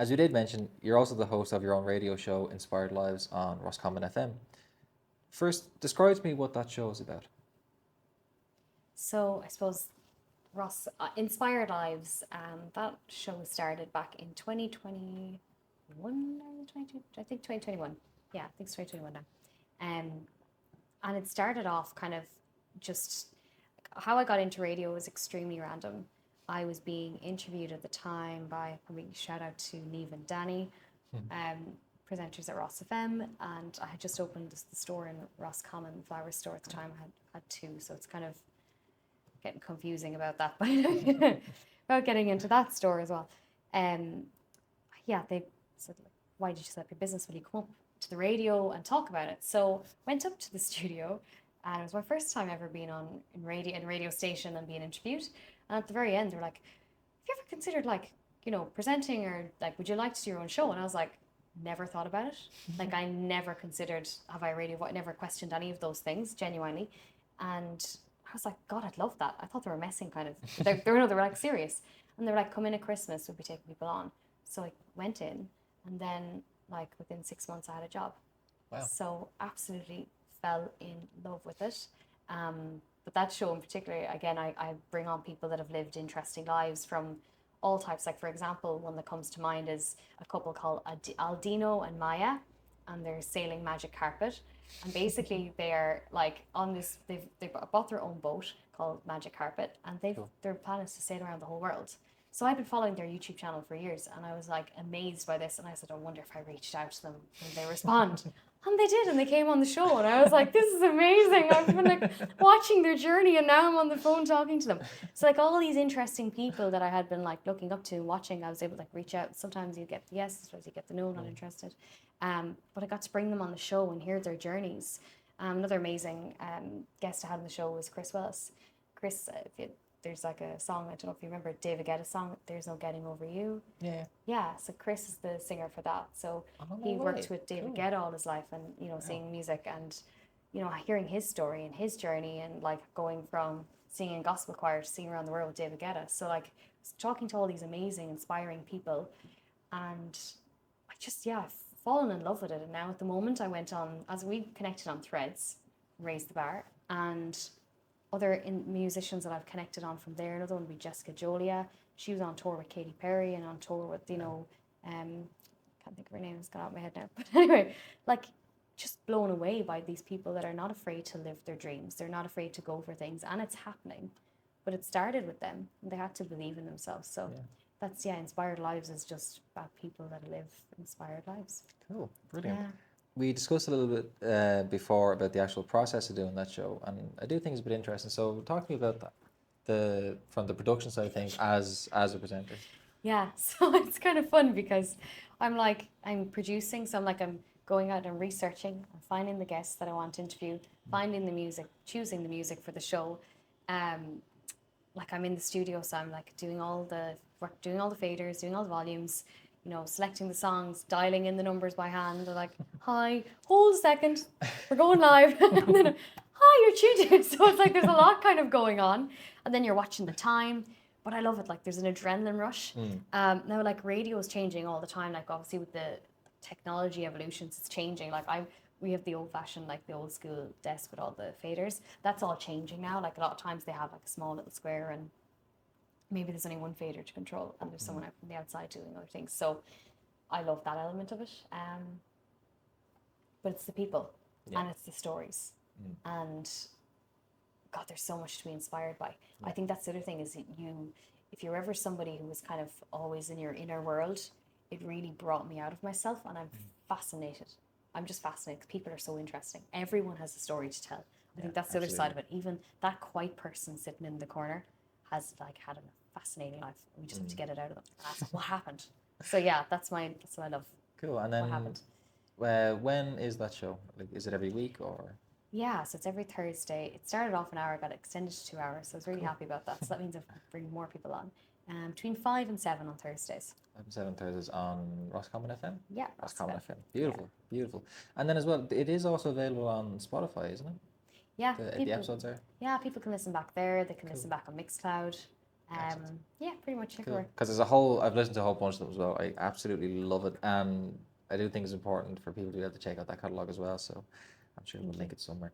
as you did mention, you're also the host of your own radio show, Inspired Lives, on Ros FM. First, describe to me what that show is about. So I suppose Ross Inspired Lives. That show started back in 2021 or 22. I think 2021. Yeah, I think it's 2021 now. And it started off kind of just how I got into radio was extremely random. I was being interviewed at the time by, probably shout out to Neve and Danny, presenters at Ros FM, and I had just opened the store in Roscommon Flower Store at the time. I had two, so it's kind of getting confusing about that, but about getting into that store as well. Yeah, they said, like, why did you set up your business? Will you come up to the radio and talk about it? So went up to the studio, and it was my first time ever being on in radio station and being interviewed. And at the very end, they're like, "Have you ever considered presenting, or like, would you like to do your own show?" And I was like, never thought about it. Like, I never considered, have I radio? I never questioned any of those things genuinely, and I was like, God, I'd love that. I thought they were messing, kind of. They were like serious, and they were like, come in at Christmas, we'll be taking people on. So I went in, and then like within 6 months, I had a job. Wow. So absolutely fell in love with it. But that show in particular, again, I bring on people that have lived interesting lives from all types. Like, for example, one that comes to mind is a couple called Aldino and Maya, and they're sailing magic carpet. And basically they're like on this, they've bought their own boat called Magic Carpet, and their plan is to sail around the whole world. So I've been following their YouTube channel for years, and I was like amazed by this, and I said, I wonder if I reached out to them and they respond. And they did, and they came on the show, and I was like, this is amazing. I've been like watching their journey, and now I'm on the phone talking to them. So like all these interesting people that I had been like looking up to and watching, I was able to like reach out. Sometimes you get the yes, sometimes you get the no, not interested. But I got to bring them on the show and hear their journeys. Another amazing guest I had on the show was Chris Willis. Chris, there's like a song, I don't know if you remember David Guetta's song, There's No Getting Over You. Yeah, so Chris is the singer for that. So he worked with David Guetta all his life, and singing music, and hearing his story and his journey, and like going from singing in gospel choir to singing around the world with David Guetta. So like talking to all these amazing, inspiring people, and I just fallen in love with it. And now at the moment I went on, as we connected on Threads, Raise the Bar, and other musicians that I've connected on from there. Another one would be Jessica Jolia. She was on tour with Katy Perry and on tour with, can't think of her name, it's gone out of my head now. But anyway, like just blown away by these people that are not afraid to live their dreams. They're not afraid to go for things, and it's happening. But it started with them, and they had to believe in themselves. So that's, Inspired Lives is just about people that live inspired lives. Cool, brilliant. Yeah. We discussed a little bit before about the actual process of doing that show, and I do think it's a bit interesting. So talk to me about that, from the production side of things as a presenter. Yeah, so it's kind of fun because I'm producing, so I'm going out and researching, and finding the guests that I want to interview, finding the music, choosing the music for the show. Like I'm in the studio, so I'm like doing all the work, doing all the faders, doing all the volumes, selecting the songs, dialing in the numbers by hand. They're like, hi, hold a second, we're going live. And then, hi, you're tuned in. So it's like there's a lot kind of going on. And then you're watching the time. But I love it. Like there's an adrenaline rush. Now like radio is changing all the time. Like obviously with the technology evolutions, it's changing. Like we have the old fashioned, like the old school desk with all the faders. That's all changing now. Like a lot of times they have like a small little square, and maybe there's only one fader to control, and there's someone out from the outside doing other things. So I love that element of it. But it's the people and it's the stories. And God, there's so much to be inspired by. I think that's the other thing is that if you're ever somebody who was kind of always in your inner world, it really brought me out of myself, and I'm fascinated. I'm just fascinated because people are so interesting. Everyone has a story to tell. I think that's the other side of it. Even that quiet person sitting in the corner has like had a fascinating life. We just have to get it out of them and ask what happened. So that's what I love. Cool. And then what happened. When is that show? Like, is it every week or? Yeah, so it's every Thursday. It started off an hour, got extended to 2 hours, so I was really happy about that. So that means I've bring more people on. Between 5 and 7 on Thursdays. 5 and 7 Thursdays on Roscommon FM? Yeah, Roscommon FM. Beautiful, beautiful. And then as well, it is also available on Spotify, isn't it? Yeah. The episodes are? Yeah, people can listen back there. They can listen back on Mixcloud. Yeah, pretty much Cool. everywhere. Because there's a whole, I've listened to a whole bunch of them as well. I absolutely love it. And I do think it's important for people to be able to check out that catalogue as well. So I'm sure we'll link it somewhere.